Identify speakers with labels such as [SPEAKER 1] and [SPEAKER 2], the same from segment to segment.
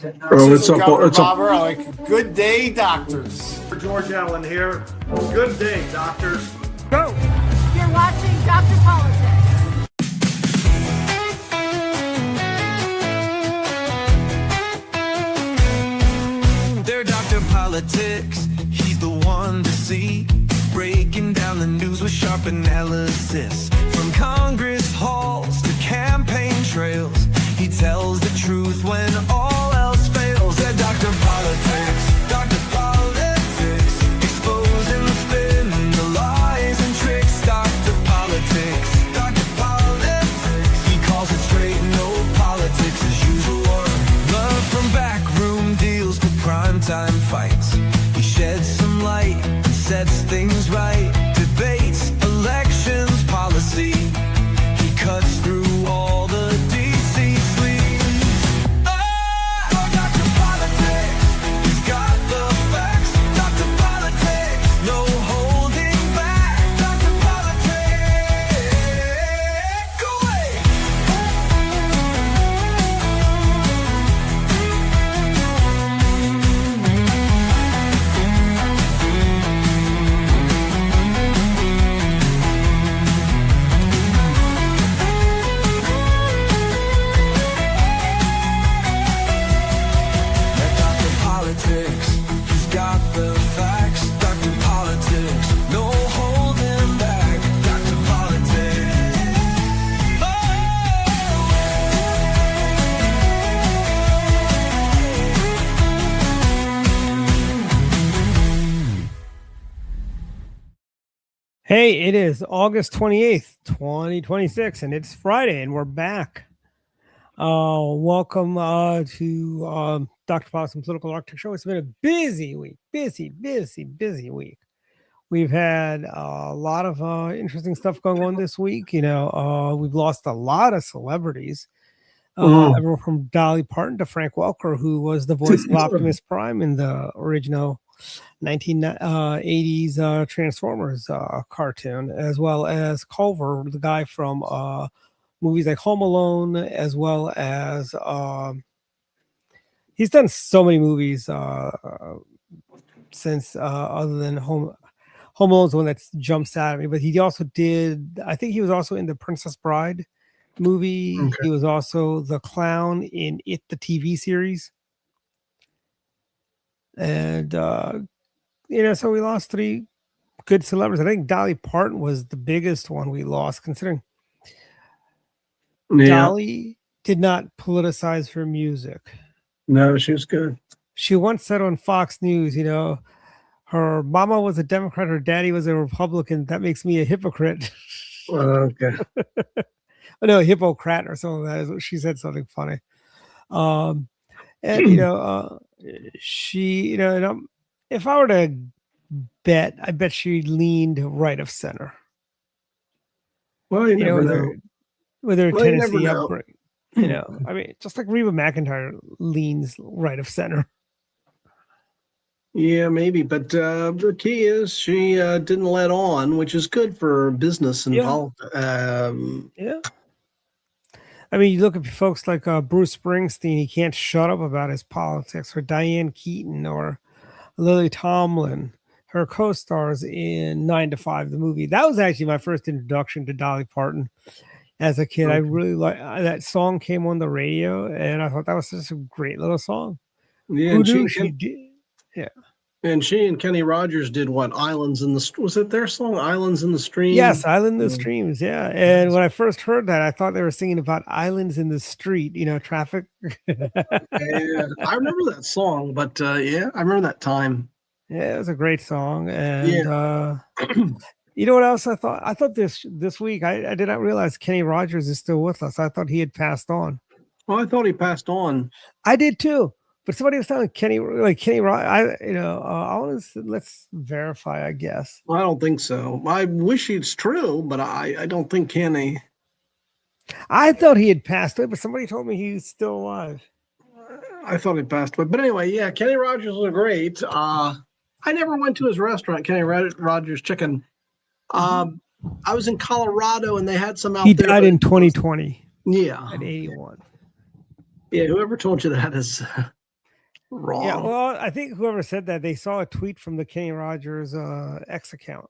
[SPEAKER 1] Oh, it's up.
[SPEAKER 2] Governor
[SPEAKER 1] It's up.
[SPEAKER 2] Bobber, like good day, doctors.
[SPEAKER 3] George Allen here. Good day, doctors.
[SPEAKER 4] Go!
[SPEAKER 5] You're watching Dr. Politics.
[SPEAKER 6] They're Dr. Politics. He's the one to see. Breaking down the news with sharp analysis. From Congress halls to campaign trails, he tells the truth when all else fails. They're Dr. Politics. Dr. Politics. Exposing the spin, the lies and tricks. Dr. Politics. Dr. Politics. He calls it straight, no politics as usual. Love from backroom deals to primetime fights. He sheds some light and sets things right. Debates, elections, policy. He cuts through all the DC sleaze. Oh, Dr. Politics. He's got the facts. Dr. Politics. No holding back. Dr. Politics. Go away. Dr. Politics, he's got the facts. Dr. Politics, no holding back. Dr. Politics.
[SPEAKER 4] Hey, it is August 28th, 2026, and it's Friday, and we're back. Welcome to Dr. Politics Political Architecture Show. It's been a busy week, busy week. We've had a lot of interesting stuff going on this week. We've lost a lot of celebrities. Everyone from Dolly Parton to Frank Welker, who was the voice of Optimus Prime in the original 1980s Transformers cartoon, as well as Culver, the guy from movies like Home Alone, as well as he's done so many movies since other than Home Alone's the one that jumps out at me, but he also did, I think he was also in the Princess Bride movie.
[SPEAKER 1] Okay.
[SPEAKER 4] He was also the clown in It, the TV series. And so we lost three good celebrities. I think Dolly Parton was the biggest one we lost, considering
[SPEAKER 1] Yeah.
[SPEAKER 4] Dolly did not politicize her music.
[SPEAKER 1] No, she was good.
[SPEAKER 4] She once said on Fox News, her mama was a Democrat, her daddy was a Republican. That makes me a hypocrite.
[SPEAKER 1] Okay.
[SPEAKER 4] No, a hippocrat or something like that is what she said, something funny. She, if I were to bet, I bet she leaned right of center.
[SPEAKER 1] Well, you never know.
[SPEAKER 4] With her
[SPEAKER 1] Well, you never
[SPEAKER 4] Tennessee
[SPEAKER 1] know.
[SPEAKER 4] upbringing. I mean, just like Reba McEntire leans right of center.
[SPEAKER 1] Yeah, maybe. But the key is she didn't let on, which is good for business and politics.
[SPEAKER 4] Yeah. I mean, you look at folks like Bruce Springsteen, he can't shut up about his politics, or Diane Keaton, or Lily Tomlin, her co-stars in 9 to 5, the movie. That was actually my first introduction to Dolly Parton as a kid.
[SPEAKER 1] Okay.
[SPEAKER 4] I really like that song, came on the radio, and I thought that was just a great little song.
[SPEAKER 1] Yeah,
[SPEAKER 4] Who
[SPEAKER 1] and
[SPEAKER 4] knew
[SPEAKER 1] she
[SPEAKER 4] did? Yeah.
[SPEAKER 1] and she and Kenny Rogers did what? Islands in the was it their song? Islands in the Stream.
[SPEAKER 4] Yes, Island in the Streams. Yeah, and when I first heard that, I thought they were singing about islands in the street. Traffic.
[SPEAKER 1] Yeah, I remember that song, but yeah, I remember that time.
[SPEAKER 4] Yeah, it was a great song, and you know what else I thought? I thought this week I did not realize Kenny Rogers is still with us. I thought he had passed on.
[SPEAKER 1] Well, I thought he passed on.
[SPEAKER 4] I did too, but somebody was telling Kenny Rogers. Let's verify. I guess.
[SPEAKER 1] Well, I don't think so. I wish it's true, but I don't think Kenny.
[SPEAKER 4] I thought he had passed away, but somebody told me he's still alive.
[SPEAKER 1] I thought he passed away, but anyway, yeah, Kenny Rogers was great. I never went to his restaurant, Kenny Rogers Chicken. I was in Colorado, and they had some out
[SPEAKER 4] He
[SPEAKER 1] there.
[SPEAKER 4] died in 2020.
[SPEAKER 1] Yeah,
[SPEAKER 4] At 81.
[SPEAKER 1] Yeah, whoever told you that is wrong.
[SPEAKER 4] Yeah, well, I think whoever said that, they saw a tweet from the Kenny Rogers X account.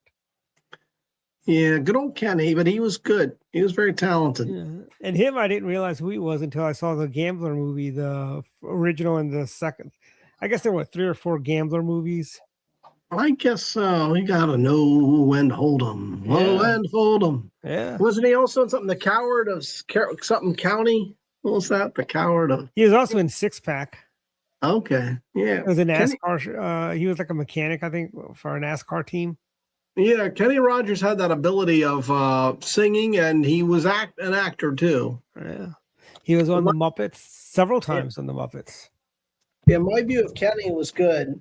[SPEAKER 1] Yeah, good old Kenny, but he was good. He was very talented.
[SPEAKER 4] Yeah. And him, I didn't realize who he was until I saw the Gambler movie, the original and the second. I guess there were 3 or 4 Gambler movies.
[SPEAKER 1] I guess so. You gotta know when to hold 'em. Know
[SPEAKER 4] Yeah.
[SPEAKER 1] when to hold 'em.
[SPEAKER 4] Yeah.
[SPEAKER 1] Wasn't he also in something? The Coward of something County? What was that? The Coward of.
[SPEAKER 4] He was also in Six Pack.
[SPEAKER 1] Okay, yeah.
[SPEAKER 4] It was a
[SPEAKER 1] Kenny,
[SPEAKER 4] NASCAR. He was like a mechanic, I think, for a NASCAR team.
[SPEAKER 1] yeah, Kenny Rogers had that ability of singing, and he was an actor too.
[SPEAKER 4] Yeah. He was on the Muppets several times on the Muppets.
[SPEAKER 1] Yeah, my view of Kenny was good,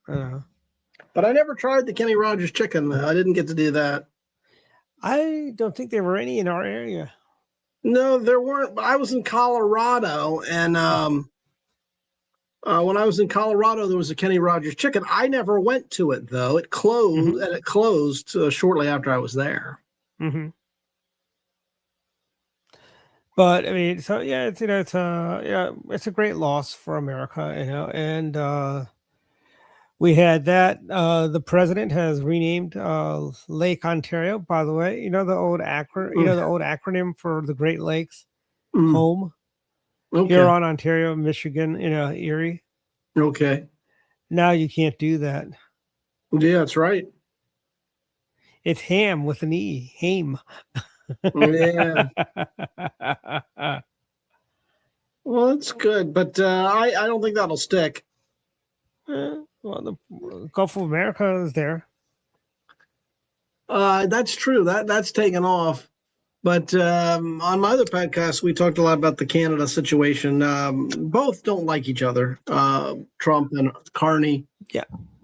[SPEAKER 1] but I never tried the Kenny Rogers chicken. I didn't get to do that.
[SPEAKER 4] I don't think there were any in our area.
[SPEAKER 1] No, there weren't. But I was in Colorado, and when I was in Colorado, there was a Kenny Rogers chicken. I never went to it though. It closed, and it closed shortly after I was there.
[SPEAKER 4] Mm-hmm. But I mean, so yeah, it's it's a great loss for America, and we had that. The president has renamed Lake Ontario. By the way, the old acronym for the Great Lakes, home.
[SPEAKER 1] Okay.
[SPEAKER 4] Huron, Ontario, Michigan, Erie.
[SPEAKER 1] Okay.
[SPEAKER 4] Now you can't do that.
[SPEAKER 1] Yeah, that's right.
[SPEAKER 4] It's ham with an E. Ham.
[SPEAKER 1] Yeah. Well, that's good, but I don't think that'll stick.
[SPEAKER 4] Well, the Gulf of America is there.
[SPEAKER 1] That's true. That's taken off. But on my other podcast, we talked a lot about the Canada situation. Both don't like each other, Trump and Carney.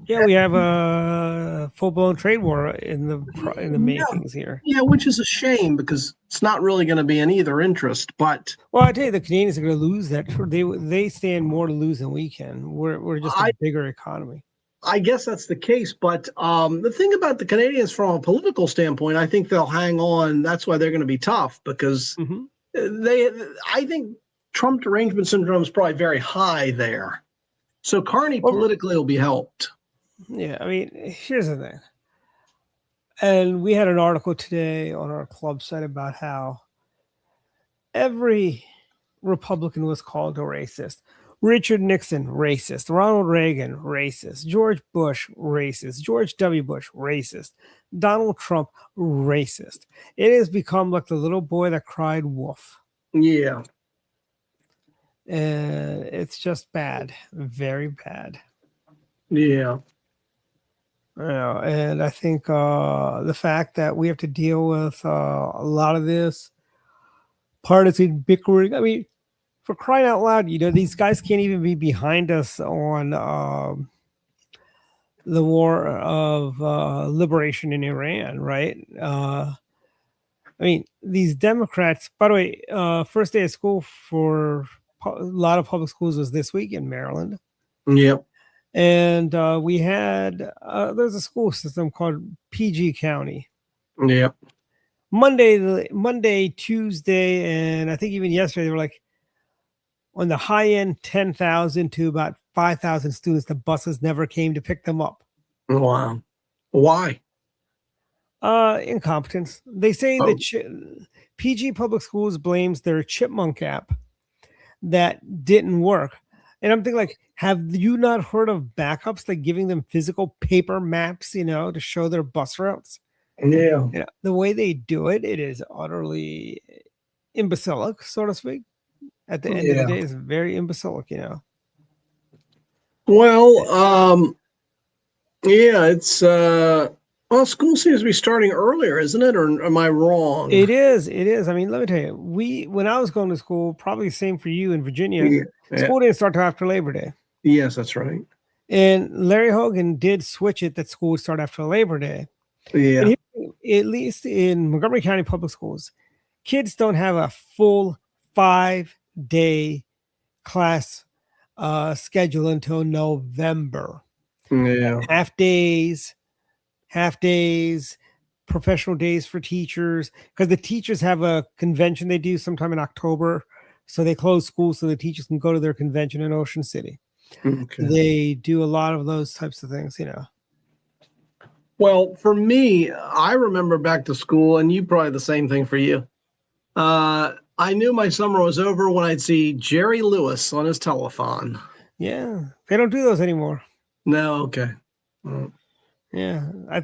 [SPEAKER 4] Yeah, we have a full-blown trade war in the makings here.
[SPEAKER 1] Yeah, which is a shame because it's not really going to be in either interest. But
[SPEAKER 4] well, I tell you, the Canadians are going to lose that. They stand more to lose than we can. We're just a bigger economy.
[SPEAKER 1] I guess that's the case. But the thing about the Canadians, from a political standpoint, I think they'll hang on. That's why they're going to be tough because I think Trump derangement syndrome is probably very high there. So Carney politically will be helped.
[SPEAKER 4] Yeah, I mean, here's the thing. And we had an article today on our club site about how every Republican was called a racist. Richard Nixon, racist. Ronald Reagan, racist. George Bush, racist. George W. Bush, racist. Donald Trump, racist. It has become like the little boy that cried wolf.
[SPEAKER 1] Yeah.
[SPEAKER 4] And it's just bad. Very bad.
[SPEAKER 1] Yeah.
[SPEAKER 4] And I think the fact that we have to deal with a lot of this partisan bickering. I mean, for crying out loud, these guys can't even be behind us on the war of liberation in Iran, right? I mean, these Democrats, by the way, first day of school for a lot of public schools was this week in Maryland.
[SPEAKER 1] Yep.
[SPEAKER 4] And we had, there's a school system called PG County.
[SPEAKER 1] Yep.
[SPEAKER 4] Monday, Tuesday, and I think even yesterday, they were like on the high end, 10,000 to about 5,000 students. The buses never came to pick them up.
[SPEAKER 1] Wow. Why?
[SPEAKER 4] Incompetence. They say that PG Public Schools blames their Chipmunk app that didn't work. And I'm thinking, like, have you not heard of backups, like giving them physical paper maps, to show their bus routes?
[SPEAKER 1] Yeah.
[SPEAKER 4] The way they do it, it is utterly imbecilic, so to speak. At the end of the day, it's very imbecilic,
[SPEAKER 1] Well, it's well, school seems to be starting earlier, isn't it? Or am I wrong?
[SPEAKER 4] It is. I mean, let me tell you, when I was going to school, probably the same for you in Virginia, school didn't start till after Labor Day.
[SPEAKER 1] Yes, that's right.
[SPEAKER 4] And Larry Hogan did switch it that school would start after Labor Day.
[SPEAKER 1] Yeah.
[SPEAKER 4] At least in Montgomery County Public Schools, kids don't have a full 5-day class schedule until November.
[SPEAKER 1] Yeah.
[SPEAKER 4] Half days, professional days for teachers, because the teachers have a convention they do sometime in October. So they close school so the teachers can go to their convention in Ocean City.
[SPEAKER 1] Okay.
[SPEAKER 4] They do a lot of those types of things,
[SPEAKER 1] Well, for me, I remember back to school, and you probably the same thing for you. I knew my summer was over when I'd see Jerry Lewis on his telephone.
[SPEAKER 4] Yeah, they don't do those anymore.
[SPEAKER 1] No, okay. Mm.
[SPEAKER 4] Yeah, I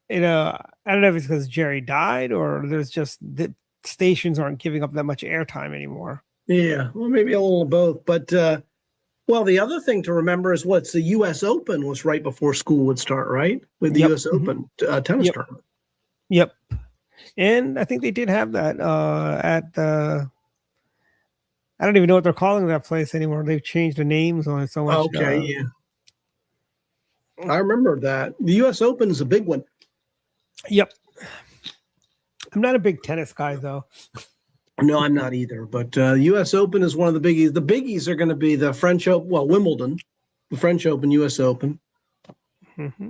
[SPEAKER 4] don't know if it's because Jerry died or there's just the stations aren't giving up that much airtime anymore.
[SPEAKER 1] Yeah, well, maybe a little of both. But, well, the other thing to remember is what's the U.S. Open was right before school would start, right? With the
[SPEAKER 4] Yep.
[SPEAKER 1] U.S. Open tennis
[SPEAKER 4] Yep.
[SPEAKER 1] tournament.
[SPEAKER 4] Yep. And I think they did have that at the. I don't even know what they're calling that place anymore. They've changed the names on it so much.
[SPEAKER 1] Okay, yeah. I remember that. The U.S. Open is a big one.
[SPEAKER 4] Yep. I'm not a big tennis guy, though.
[SPEAKER 1] No, I'm not either. But U.S. Open is one of the biggies. The biggies are going to be the French Open, well, Wimbledon, the French Open, U.S. Open.
[SPEAKER 4] Mm-hmm.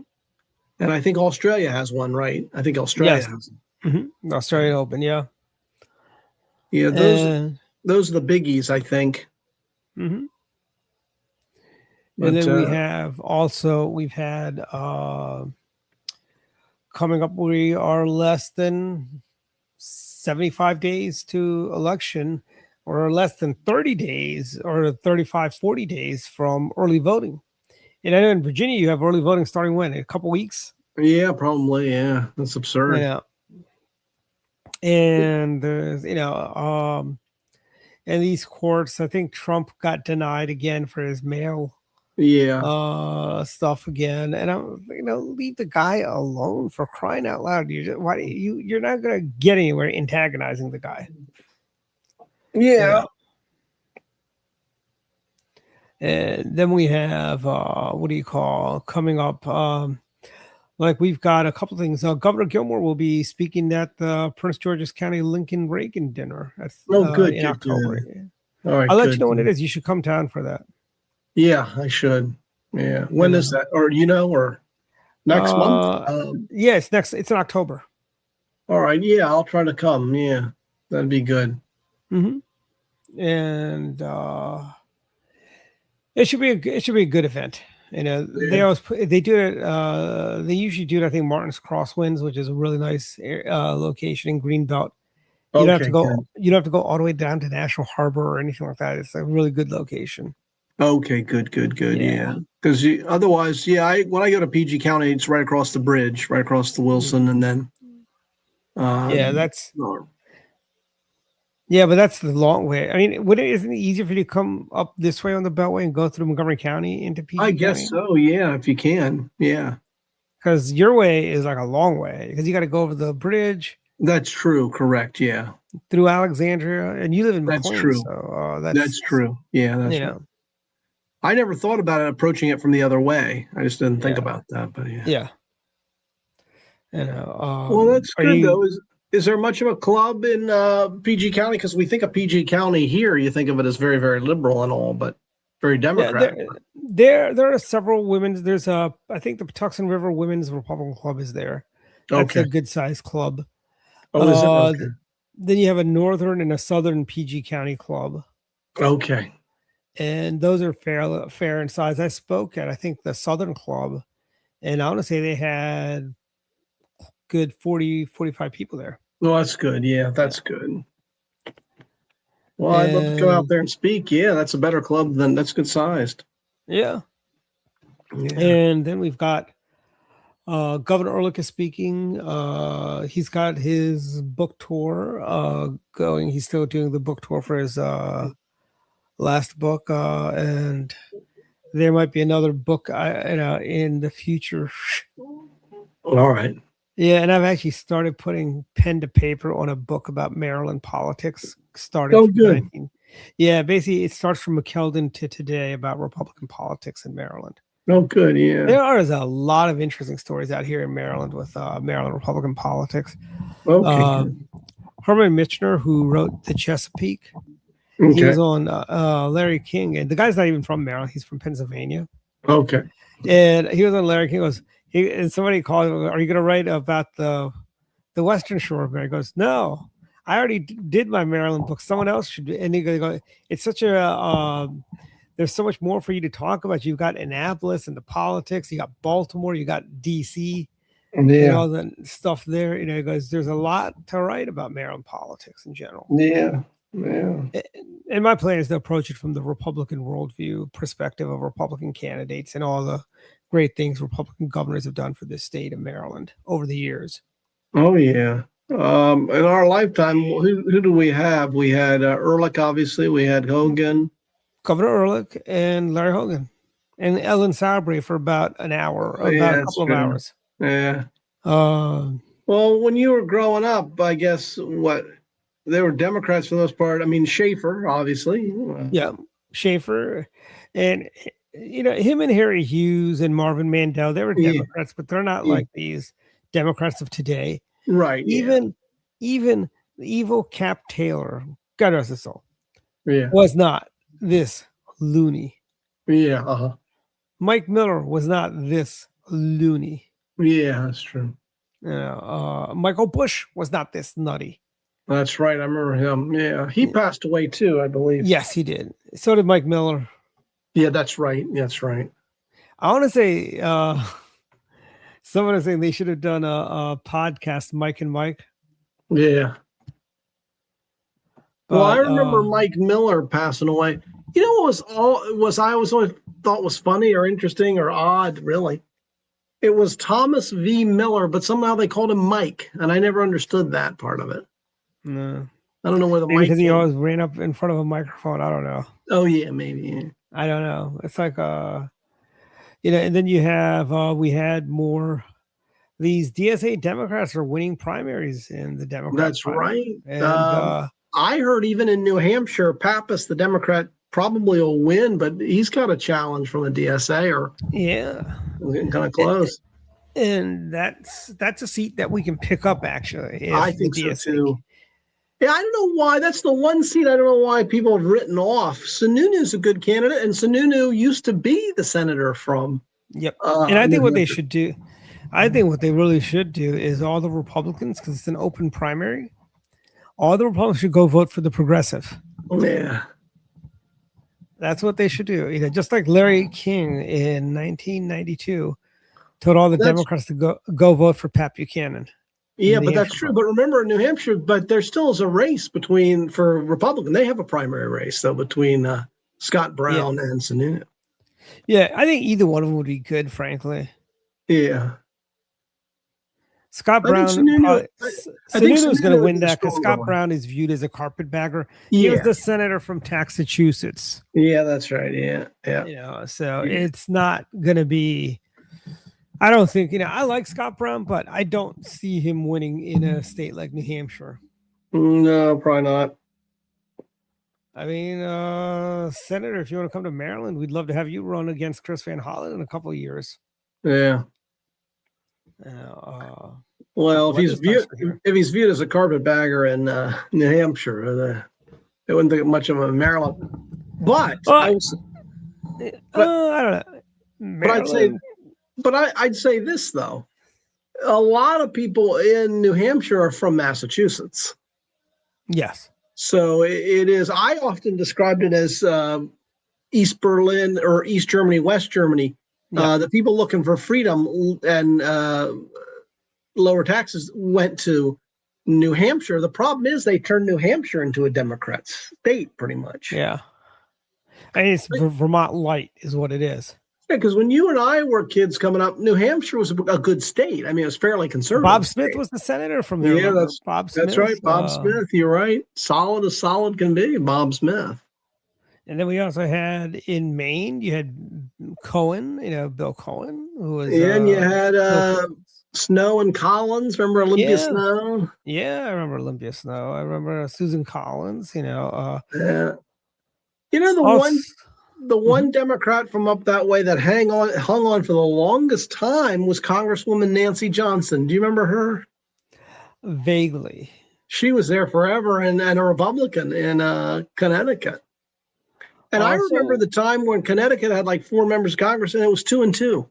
[SPEAKER 1] And I think Australia has one, right? I think Australia has it.
[SPEAKER 4] Mm-hmm. Australian Open, yeah.
[SPEAKER 1] Yeah, those are the biggies, I think.
[SPEAKER 4] Mm-hmm.
[SPEAKER 1] But,
[SPEAKER 4] and then we've had coming up, we are less than 75 days to election, or less than 30 days, or 35, 40 days from early voting. And I know in Virginia, you have early voting starting when? In a couple weeks?
[SPEAKER 1] Yeah, probably. Yeah, that's absurd.
[SPEAKER 4] Yeah. And there's, and these courts, I think Trump got denied again for his mail stuff again. And I'm, leave the guy alone, for crying out loud. You're not going to get anywhere antagonizing the guy.
[SPEAKER 1] Yeah.
[SPEAKER 4] And then we have coming up, like we've got a couple things. Governor Gilmore will be speaking at the Prince George's County Lincoln Reagan dinner. That's in October.
[SPEAKER 1] Good. All right,
[SPEAKER 4] I'll let you know when it is. You should come down for that.
[SPEAKER 1] Yeah, I should. Yeah. When is that? Or or next month?
[SPEAKER 4] Yeah, it's in October.
[SPEAKER 1] All right. Yeah, I'll try to come. Yeah, that'd be good.
[SPEAKER 4] Mm-hmm. And it should be a good event. They do it. They usually do it. I think Martin's Crosswinds, which is a really nice location in Greenbelt. You don't have to go. You don't have to go all the way down to National Harbor or anything like that. It's a really good location.
[SPEAKER 1] Okay, good. Yeah, because otherwise, when I go to PG County, it's right across the bridge, right across the Wilson, and then.
[SPEAKER 4] Yeah, but that's the long way. I mean, isn't it easier for you to come up this way on the Beltway and go through Montgomery County into PG County?
[SPEAKER 1] I guess so, yeah, if you can. Yeah.
[SPEAKER 4] Because your way is like a long way, because you got to go over the bridge.
[SPEAKER 1] That's true, correct, yeah.
[SPEAKER 4] Through Alexandria, and you live in McLean.
[SPEAKER 1] That's true.
[SPEAKER 4] So,
[SPEAKER 1] that's true. Yeah, that's right. I never thought about approaching it from the other way. I just didn't think about that, but yeah.
[SPEAKER 4] Yeah.
[SPEAKER 1] Well, that's good, though. Is there much of a club in PG County? Because we think of PG County here, you think of it as very, very liberal and all, but very Democratic.
[SPEAKER 4] Yeah, there are several women's. There's I think the Patuxent River Women's Republican Club is there. That's a good sized club.
[SPEAKER 1] Oh, is it? Okay.
[SPEAKER 4] Then you have a northern and a southern PG County club.
[SPEAKER 1] Okay.
[SPEAKER 4] And those are fair in size. I spoke at, I think, the Southern Club, and I want to say they had good 40, 45 people there.
[SPEAKER 1] Well, that's good. Yeah, that's good. Well, I'd love to go out there and speak. Yeah, that's a better club that's good sized.
[SPEAKER 4] Yeah. And then we've got Governor Ehrlich is speaking. He's got his book tour going. He's still doing the book tour for his last book, and there might be another book in the future.
[SPEAKER 1] All right.
[SPEAKER 4] Yeah, and I've actually started putting pen to paper on a book about Maryland politics. Good. Yeah, basically it starts from McKeldin to today about Republican politics in Maryland.
[SPEAKER 1] Oh, good, yeah.
[SPEAKER 4] There is a lot of interesting stories out here in Maryland with Maryland Republican politics.
[SPEAKER 1] Okay.
[SPEAKER 4] Herman Michener, who wrote The Chesapeake, he was on Larry King, and the guy's not even from Maryland; he's from Pennsylvania.
[SPEAKER 1] Okay.
[SPEAKER 4] And he was on Larry King. And somebody called him, "Are you going to write about the Western Shore of Maryland?" He goes, "No, I already did my Maryland book. Someone else should." And he goes, "It's such a there's so much more for you to talk about. You've got Annapolis and the politics. You got Baltimore. You got DC. And all the stuff there. You know, because there's a lot to write about Maryland politics in general.
[SPEAKER 1] Yeah.
[SPEAKER 4] And my plan is to approach it from the Republican worldview perspective of Republican candidates and all the great things Republican governors have done for this state of Maryland over the years.
[SPEAKER 1] Oh yeah. In our lifetime, who do we have? We had Ehrlich, obviously. We had Hogan,
[SPEAKER 4] Governor Ehrlich, and Larry Hogan, and Ellen Sauber for about an hour, a couple of hours.
[SPEAKER 1] Yeah.
[SPEAKER 4] Um,
[SPEAKER 1] Well, when you were growing up, I guess they were Democrats for the most part. I mean, Schaefer, obviously.
[SPEAKER 4] Yeah, Schaefer, and you know him and Harry Hughes and Marvin Mandel. They were Democrats, but they're not like these Democrats of today.
[SPEAKER 1] Right.
[SPEAKER 4] Even the evil Cap Taylor, God rest his soul,
[SPEAKER 1] Yeah.
[SPEAKER 4] was not this loony.
[SPEAKER 1] Yeah. Uh-huh.
[SPEAKER 4] Mike Miller was not this loony.
[SPEAKER 1] Yeah, that's true.
[SPEAKER 4] You know, Michael Bush was not this nutty.
[SPEAKER 1] That's right. I remember him. Yeah. He passed away too, I believe.
[SPEAKER 4] Yes, he did. So did Mike Miller.
[SPEAKER 1] Yeah, that's right. That's right.
[SPEAKER 4] I want to say, someone is saying they should have done a podcast, Mike and Mike.
[SPEAKER 1] Yeah. Well, I remember Mike Miller passing away. You know what I always thought was funny or interesting or odd, really? It was Thomas V. Miller, but somehow they called him Mike, and I never understood that part of it.
[SPEAKER 4] No.
[SPEAKER 1] I don't know where the
[SPEAKER 4] Maybe
[SPEAKER 1] mic
[SPEAKER 4] because he
[SPEAKER 1] came.
[SPEAKER 4] always ran up in front of a microphone. I don't know.
[SPEAKER 1] Oh yeah, maybe. Yeah.
[SPEAKER 4] I don't know. It's like you know, and then you have we had more. These DSA Democrats are winning primaries in the Democrat.
[SPEAKER 1] That's
[SPEAKER 4] primary.
[SPEAKER 1] right.
[SPEAKER 4] And
[SPEAKER 1] I heard even in New Hampshire, Pappas, the Democrat, probably will win, but he's got a challenge from the DSA, or we're getting kind of close.
[SPEAKER 4] And that's a seat that we can pick up. Actually,
[SPEAKER 1] I think so too. Yeah, I don't know why. That's the one seat I don't know why people have written off. Sununu's a good candidate, and Sununu used to be the senator from.
[SPEAKER 4] Yep. And I think what they should do, I think what they really should do is all the Republicans, because it's an open primary, all the Republicans should go vote for the progressive.
[SPEAKER 1] Yeah.
[SPEAKER 4] That's what they should do. You know, just like Larry King in 1992 told all the Democrats to go vote for Pat Buchanan.
[SPEAKER 1] Yeah, but that's true. But remember, in New Hampshire, but there still is a race for Republican. They have a primary race though between Scott Brown and Sununu.
[SPEAKER 4] Yeah, I think either one of them would be good, frankly.
[SPEAKER 1] Yeah.
[SPEAKER 4] Scott Brown, Sununu is going to win that because Scott Brown is viewed as a carpetbagger. He was the senator from Massachusetts.
[SPEAKER 1] Yeah, that's right. Yeah.
[SPEAKER 4] You know, so it's not going to be. I don't think, you know, I like Scott Brown, but I don't see him winning in a state like New Hampshire.
[SPEAKER 1] No, probably not.
[SPEAKER 4] I mean, Senator, if you want to come to Maryland, we'd love to have you run against Chris Van Hollen in a couple of years.
[SPEAKER 1] Yeah. Well, if he's viewed as a carpetbagger in New Hampshire, it wouldn't think much of him in Maryland. But I don't know.
[SPEAKER 4] Maryland,
[SPEAKER 1] But I'd say this though: a lot of people in New Hampshire are from Massachusetts.
[SPEAKER 4] Yes.
[SPEAKER 1] So it is. I often described it as East Berlin or East Germany, West Germany. The people looking for freedom and lower taxes went to New Hampshire. The problem is they turned New Hampshire into a Democrat state, pretty much.
[SPEAKER 4] Yeah. I mean, it's Vermont light is what it is.
[SPEAKER 1] Yeah, because when you and I were kids coming up, New Hampshire was a good state. I mean, it was fairly conservative.
[SPEAKER 4] Bob Smith was the senator from there.
[SPEAKER 1] Yeah, that's right. Bob Smith, you're right. Solid as solid can be, Bob Smith.
[SPEAKER 4] And then we also had in Maine, you had Cohen, you know, Bill Cohen, who was.
[SPEAKER 1] And you had Snow and Collins. Remember Olympia Snow?
[SPEAKER 4] Yeah, I remember Olympia Snow. I remember Susan Collins. You know.
[SPEAKER 1] Yeah. You know the one Democrat from up that way that hung on for the longest time was Congresswoman Nancy Johnson. Do you remember her?
[SPEAKER 4] Vaguely.
[SPEAKER 1] She was there forever and a Republican in Connecticut. And I remember the time when Connecticut had like 4 members of Congress and it was 2 and 2.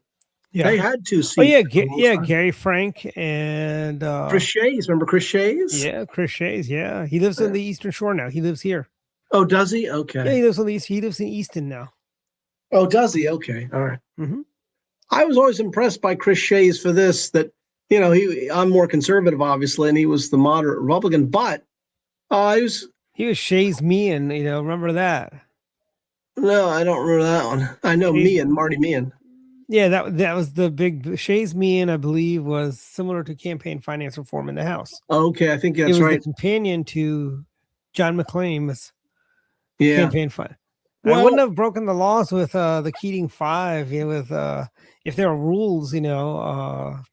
[SPEAKER 1] Yeah. They had 2 seats.
[SPEAKER 4] Oh, yeah, Gary Frank and
[SPEAKER 1] Chris Shays. Remember Chris Shays?
[SPEAKER 4] Yeah, Chris Shays. Yeah, he lives on the Eastern Shore now. He lives here.
[SPEAKER 1] Oh, does he? Okay.
[SPEAKER 4] Yeah, he lives on the East. He lives in Easton now.
[SPEAKER 1] Oh, does he? Okay, all right.
[SPEAKER 4] Mm-hmm.
[SPEAKER 1] I was always impressed by Chris Shays for this. That I'm more conservative, obviously, and he was the moderate Republican. But
[SPEAKER 4] he was Shays Meehan. Remember that?
[SPEAKER 1] No, I don't remember that one. I know Meehan, Marty Meehan.
[SPEAKER 4] Yeah, that was the big Shays Meehan, I believe, was similar to campaign finance reform in the House.
[SPEAKER 1] Okay, I think that's
[SPEAKER 4] it was
[SPEAKER 1] right.
[SPEAKER 4] The companion to John McCain's campaign fund.
[SPEAKER 1] Well,
[SPEAKER 4] I wouldn't have broken the laws with the Keating Five. With if there are rules,
[SPEAKER 1] Well,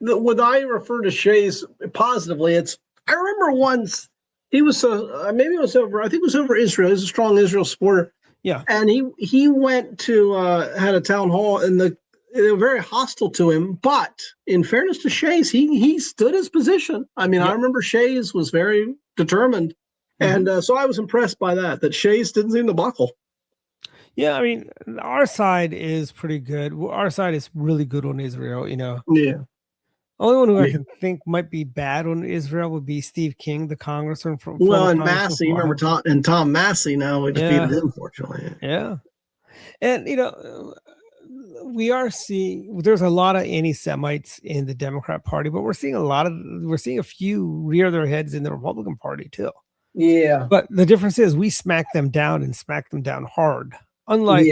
[SPEAKER 1] when I refer to Shays positively, I remember once he was maybe it was over. I think it was over Israel. He's a strong Israel supporter.
[SPEAKER 4] Yeah,
[SPEAKER 1] and he went to had a town hall, and they were very hostile to him. But in fairness to Shays, he stood his position. I mean, I remember Shays was very determined, and so I was impressed by that Shays didn't seem to buckle.
[SPEAKER 4] Yeah, I mean, our side is pretty good. Our side is really good on Israel.
[SPEAKER 1] Yeah.
[SPEAKER 4] Only one who I can think might be bad on Israel would be Steve King, the congressman from.
[SPEAKER 1] And Massey, remember Tom Massey? Now we defeated him, fortunately.
[SPEAKER 4] Yeah, and we are seeing there's a lot of anti-Semites in the Democrat Party, but we're seeing a few rear their heads in the Republican Party too.
[SPEAKER 1] Yeah,
[SPEAKER 4] but the difference is we smack them down hard. Unlike,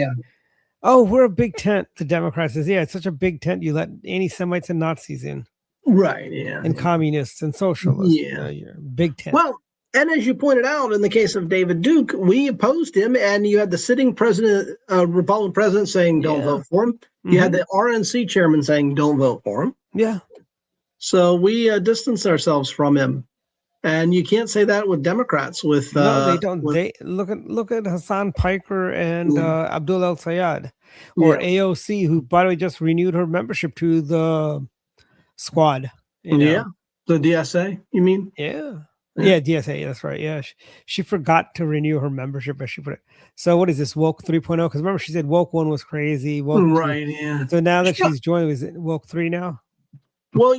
[SPEAKER 4] we're a big tent. The Democrats says, it's such a big tent. You let anti-Semites and Nazis in.
[SPEAKER 1] Right, yeah.
[SPEAKER 4] And communists and socialists.
[SPEAKER 1] Yeah.
[SPEAKER 4] You're big tent.
[SPEAKER 1] Well, and as you pointed out, in the case of David Duke, we opposed him, and you had the sitting president, Republican president saying don't vote for him. You had the RNC chairman saying don't vote for him.
[SPEAKER 4] Yeah.
[SPEAKER 1] So we distanced ourselves from him. And you can't say that with Democrats. No,
[SPEAKER 4] they don't. They look at Hassan Piker and Abdul El Sayed, or AOC, who, by the way, just renewed her membership to the squad.
[SPEAKER 1] The DSA. You mean?
[SPEAKER 4] Yeah, DSA. That's right. Yeah, she forgot to renew her membership, as she put it. So what is this, woke 3.0? Because remember, she said woke 1 was crazy. Woke 2.
[SPEAKER 1] Yeah.
[SPEAKER 4] So now that she's joined, is it woke 3 now?
[SPEAKER 1] Well,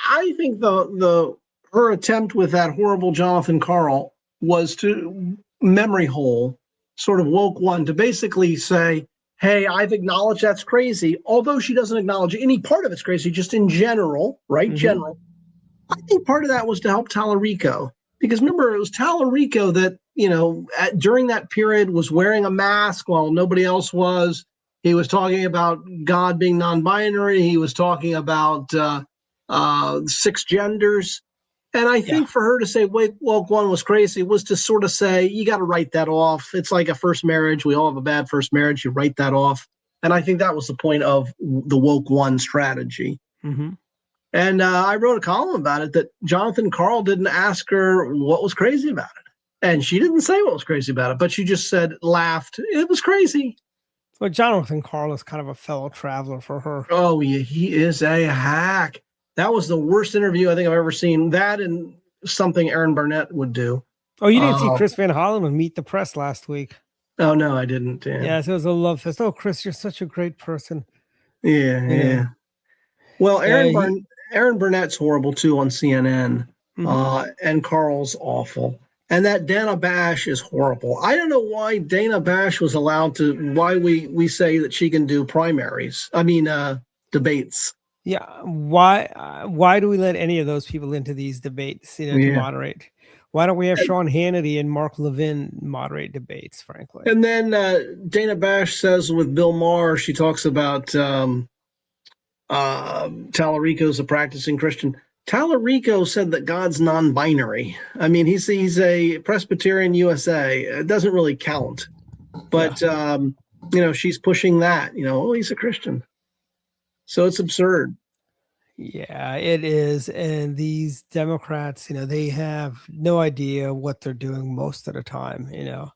[SPEAKER 1] I think her attempt with that horrible Jonathan Karl was to memory hole sort of woke 1 to basically say, hey, I've acknowledged that's crazy, although she doesn't acknowledge any part of it's crazy, just in general, right? General. I think part of that was to help Tallarico, because remember, it was Tallarico that, during that period was wearing a mask while nobody else was. He was talking about God being non-binary. He was talking about 6 genders. And I think for her to say woke 1 was crazy was to sort of say, you got to write that off. It's like a first marriage. We all have a bad first marriage. You write that off. And I think that was the point of the woke 1 strategy. And I wrote a column about it that Jonathan Karl didn't ask her what was crazy about it. And she didn't say what was crazy about it, but she just laughed. It was crazy.
[SPEAKER 4] Well, Jonathan Karl is kind of a fellow traveler for her.
[SPEAKER 1] Oh, yeah, he is a hack. That was the worst interview I think I've ever seen. That and something Aaron Barnett would do.
[SPEAKER 4] Oh, you didn't see Chris Van Hollen on Meet the Press last week?
[SPEAKER 1] Oh, no, I didn't. Yeah,
[SPEAKER 4] so it was a love fest. Oh, Chris, you're such a great person.
[SPEAKER 1] Yeah. Well, Aaron Burnett's horrible, too, on CNN. And Carl's awful. And that Dana Bash is horrible. I don't know why Dana Bash was allowed to, why we say that she can do debates.
[SPEAKER 4] Yeah, why do we let any of those people into these debates, to moderate? Why don't we have Sean Hannity and Mark Levin moderate debates, frankly?
[SPEAKER 1] And then Dana Bash says with Bill Maher, she talks about Tallarico's a practicing Christian. Tallarico said that God's non-binary. I mean, he's a Presbyterian USA. It doesn't really count. But, she's pushing that, he's a Christian. So it's absurd.
[SPEAKER 4] Yeah, it is. And these Democrats, they have no idea what they're doing most of the time,
[SPEAKER 1] Yeah.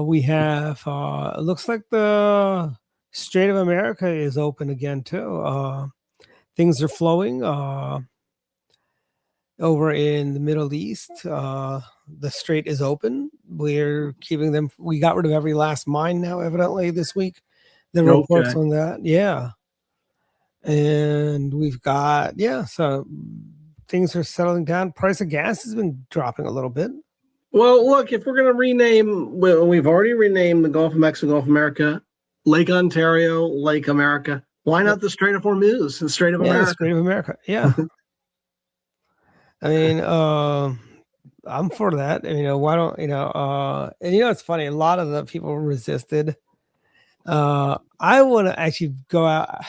[SPEAKER 4] We have, it looks like the Strait of America is open again, too. Things are flowing over in the Middle East. The strait is open. We're keeping them. We got rid of every last mine now, evidently, this week. The reports on that. Yeah. And we've got, so things are settling down. Price of gas has been dropping a little bit.
[SPEAKER 1] Well, look, if we're going to rename, well, we've already renamed the Gulf of Mexico, Gulf of America, Lake Ontario, Lake America. Why not the Strait of Hormuz and Strait of
[SPEAKER 4] Yeah, the
[SPEAKER 1] America?
[SPEAKER 4] Strait of America. Yeah. I mean, I'm for that. Why don't and it's funny, a lot of the people resisted. I want to actually go out.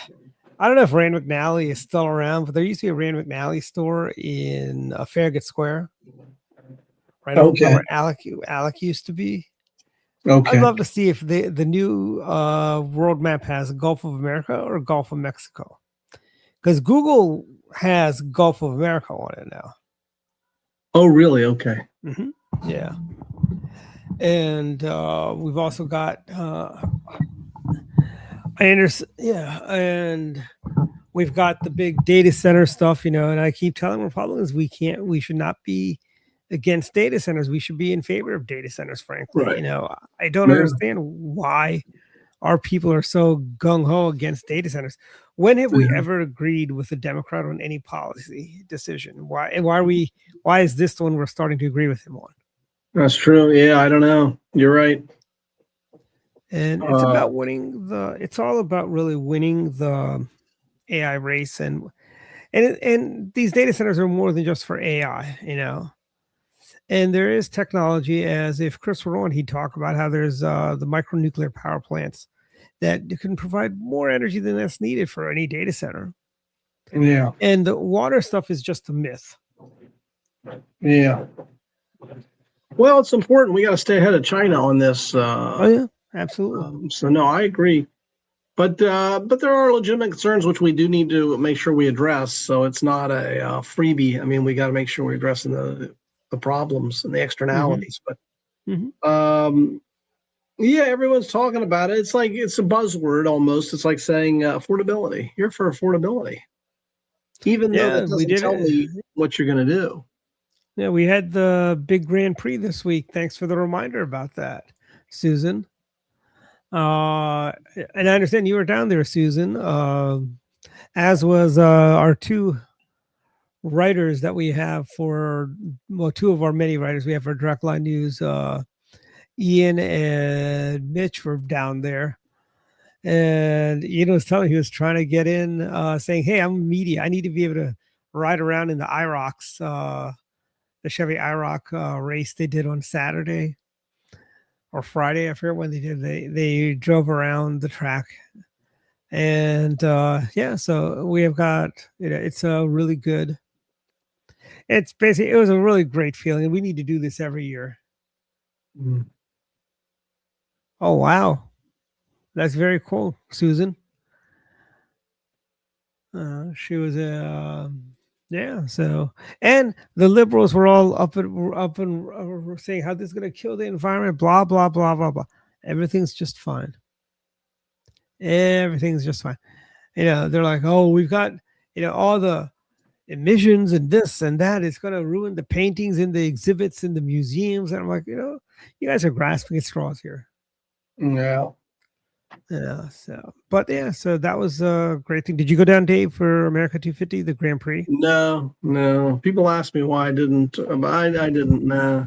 [SPEAKER 4] I don't know if Rand McNally is still around, but there used to be a Rand McNally store in Farragut Square, right over by
[SPEAKER 1] Okay.
[SPEAKER 4] where Alec used to be. I'd
[SPEAKER 1] Okay.
[SPEAKER 4] love to see if the new world map has Gulf of America or Gulf of Mexico, because Google has Gulf of America on it now.
[SPEAKER 1] Oh, really? Okay.
[SPEAKER 4] Yeah, and we've also got and we've got the big data center stuff, and I keep telling Republicans we should not be against data centers. We should be in favor of data centers, frankly.
[SPEAKER 1] Right.
[SPEAKER 4] I don't understand why our people are so gung-ho against data centers. When have we ever agreed with a Democrat on any policy decision? Why is this the one we're starting to agree with him on?
[SPEAKER 1] That's true. Yeah, I don't know. You're right.
[SPEAKER 4] And it's about winning it's all about really winning the AI race, and these data centers are more than just for AI, and there is technology. As if Chris were on, he'd talk about how there's the micronuclear power plants that can provide more energy than that's needed for any data center.
[SPEAKER 1] Yeah.
[SPEAKER 4] And the water stuff is just a myth.
[SPEAKER 1] Yeah. Well, it's important. We got to stay ahead of China on this.
[SPEAKER 4] Oh yeah, absolutely.
[SPEAKER 1] So no, I agree. But there are legitimate concerns which we do need to make sure we address. So it's not a freebie. I mean, we got to make sure we're addressing the problems and the externalities. But yeah, everyone's talking about it. It's like it's a buzzword almost. It's like saying affordability. You're for affordability, even though that doesn't tell me what you're going to do.
[SPEAKER 4] Yeah, we had the big Grand Prix this week. Thanks for the reminder about that, Susan. And I understand you were down there, Susan, as was our two writers that we have two of our many writers we have for Direct Line News. Ian and Mitch were down there. And Ian was telling he was trying to get in, saying, hey, I'm media. I need to be able to ride around in the IROCs, the Chevy IROC race they did on Saturday or Friday. I forget when they did. They drove around the track, and so we have got it's a really good. It was a really great feeling, and we need to do this every year. Oh wow, that's very cool, Susan. She was a. Yeah, so and the liberals were all up and saying how this is going to kill the environment, blah blah blah blah blah. Everything's just fine. Everything's just fine. They're like, oh, we've got all the emissions and this and that. It's going to ruin the paintings and the exhibits in the museums. And I'm like, you guys are grasping at straws here.
[SPEAKER 1] Yeah.
[SPEAKER 4] Yeah. So that was a great thing. Did you go down, Dave, for America 250, the Grand Prix?
[SPEAKER 1] No. People ask me why I didn't, but I didn't. Nah.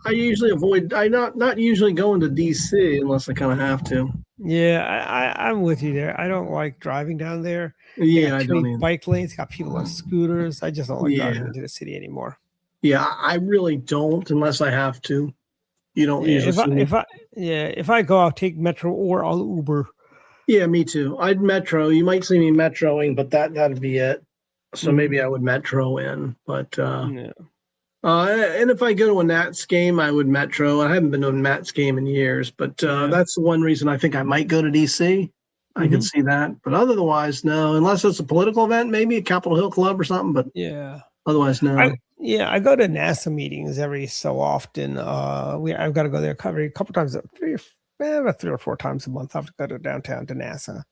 [SPEAKER 1] I usually avoid. I not usually going to DC unless I kind of have to.
[SPEAKER 4] Yeah, I'm with you there. I don't like driving down there.
[SPEAKER 1] Yeah, I don't either.
[SPEAKER 4] Bike lanes, got people on scooters. I just don't like driving into the city anymore.
[SPEAKER 1] Yeah, I really don't unless I have to. You don't usually.
[SPEAKER 4] If I go, I'll take Metro or I'll Uber.
[SPEAKER 1] Yeah, me too. I'd Metro. You might see me Metroing, but that'd be it. So maybe I would Metro in, but and if I go to a Nats game, I would Metro. I haven't been to a Nats game in years, but that's the one reason I think I might go to DC. I could see that, but otherwise, no. Unless it's a political event, maybe a Capitol Hill Club or something. But otherwise, no.
[SPEAKER 4] I go to NASA meetings every so often. I've got to go there a couple times, about 3 or 4 times a month. I have to go to downtown to NASA.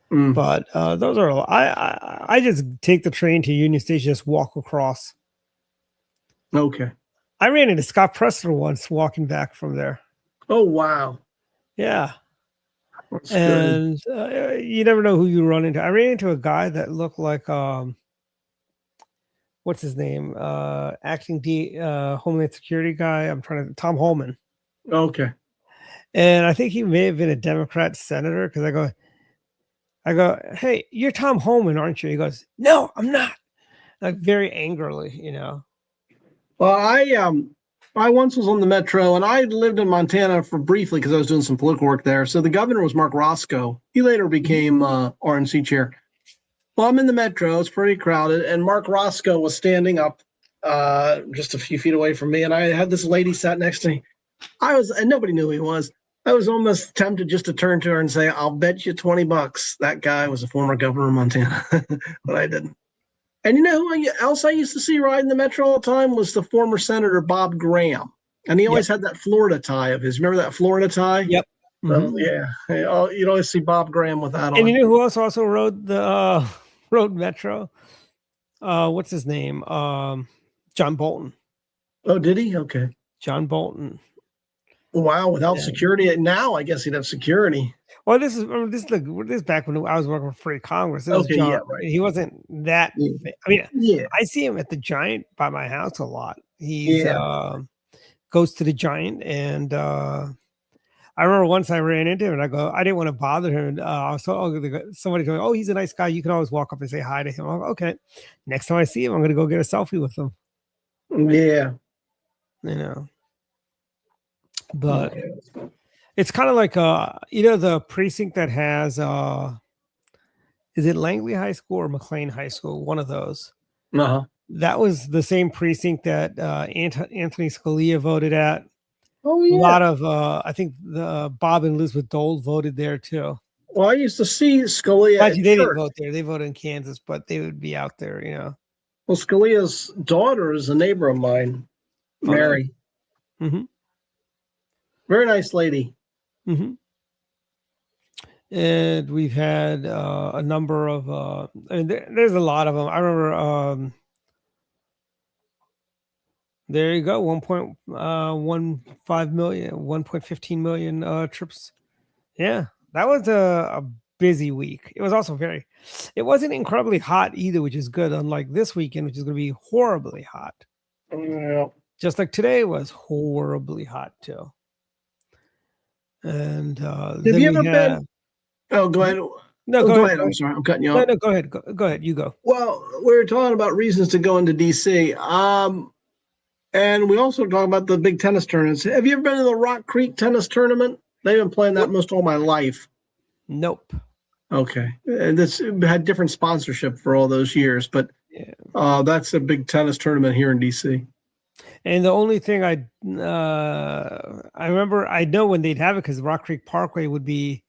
[SPEAKER 4] But those are I just take the train to Union Station, just walk across.
[SPEAKER 1] Okay.
[SPEAKER 4] I ran into Scott Presler once walking back from there.
[SPEAKER 1] Oh wow.
[SPEAKER 4] Yeah. That's and you never know who you run into. I ran into a guy that looked like what's his name? Acting Homeland Security guy. Tom Holman.
[SPEAKER 1] Okay.
[SPEAKER 4] And I think he may have been a Democrat senator because I go, hey, you're Tom Holman, aren't you? He goes, no, I'm not. Like very angrily, you know.
[SPEAKER 1] Well, I once was on the Metro, and I lived in Montana for briefly because I was doing some political work there. So the governor was Mark Roscoe. He later became RNC chair. Well, I'm in the Metro. It's pretty crowded, and Mark Roscoe was standing up just a few feet away from me, and I had this lady sat next to me. And nobody knew who he was. I was almost tempted just to turn to her and say, I'll bet you $20 that guy was a former governor of Montana, but I didn't. And you know who else I used to see riding the Metro all the time was the former Senator Bob Graham. And he always had that Florida tie of his. Remember that Florida tie?
[SPEAKER 4] Yep.
[SPEAKER 1] Yeah. You'd always see Bob Graham with that on.
[SPEAKER 4] And you know who else also rode the rode Metro? What's his name? John Bolton.
[SPEAKER 1] Oh, did he? Okay.
[SPEAKER 4] John Bolton.
[SPEAKER 1] Wow, without security. Now I guess he'd have security.
[SPEAKER 4] Well, this is back when I was working for Free Congress. Okay, John, yeah, right. He wasn't that. I mean, I see him at the Giant by my house a lot. He goes to the Giant, and I remember once I ran into him, and I didn't want to bother him. I was somebody told me, "Oh, he's a nice guy. You can always walk up and say hi to him." I'm like, okay, next time I see him, I'm going to go get a selfie with him.
[SPEAKER 1] Yeah,
[SPEAKER 4] you know. But it's kind of like the precinct that has is it Langley High School or McLean High School? One of those. That was the same precinct that Anthony Scalia voted at.
[SPEAKER 1] Oh yeah.
[SPEAKER 4] A lot of I think the Bob and Elizabeth Dole voted there too.
[SPEAKER 1] Well, I used to see Scalia.
[SPEAKER 4] Actually, they didn't vote there. They voted in Kansas, but they would be out there, you know.
[SPEAKER 1] Well, Scalia's daughter is a neighbor of mine, Mary.
[SPEAKER 4] Mm-hmm.
[SPEAKER 1] Very nice lady.
[SPEAKER 4] Mm-hmm. And we've had a number of, there's a lot of them. I remember, there you go, 1.15 million, 1.15 million trips. Yeah, that was a busy week. It was also it wasn't incredibly hot either, which is good, unlike this weekend, which is going to be horribly hot.
[SPEAKER 1] Yeah.
[SPEAKER 4] Just like today was horribly hot too. And
[SPEAKER 1] have you ever been? Oh, go ahead.
[SPEAKER 4] No, go ahead.
[SPEAKER 1] I'm sorry, I'm cutting you off.
[SPEAKER 4] No, go ahead. Go ahead. You go.
[SPEAKER 1] Well, we were talking about reasons to go into DC, and we also talk about the big tennis tournaments. Have you ever been to the Rock Creek tennis tournament? They've been playing that most all my life.
[SPEAKER 4] Nope.
[SPEAKER 1] Okay, and this had different sponsorship for all those years, but that's a big tennis tournament here in DC.
[SPEAKER 4] And the only thing I remember, I know when they'd have it because Rock Creek Parkway would be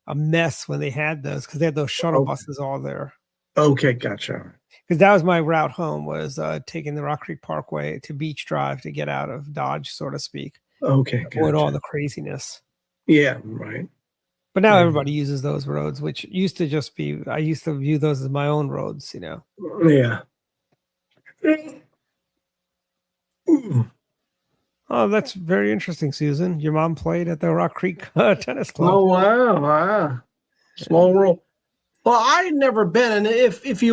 [SPEAKER 4] a mess when they had those because they had those shuttle buses all there.
[SPEAKER 1] Okay, gotcha.
[SPEAKER 4] Because that was my route home was taking the Rock Creek Parkway to Beach Drive to get out of Dodge, so to speak.
[SPEAKER 1] Okay,
[SPEAKER 4] avoid all the craziness.
[SPEAKER 1] Yeah, right.
[SPEAKER 4] But now everybody uses those roads, which used to just be, I used to view those as my own roads, you know.
[SPEAKER 1] Yeah.
[SPEAKER 4] Oh, that's very interesting, Susan. Your mom played at the Rock Creek Tennis Club.
[SPEAKER 1] Oh, wow. Small world. Well, I'd never been, and if I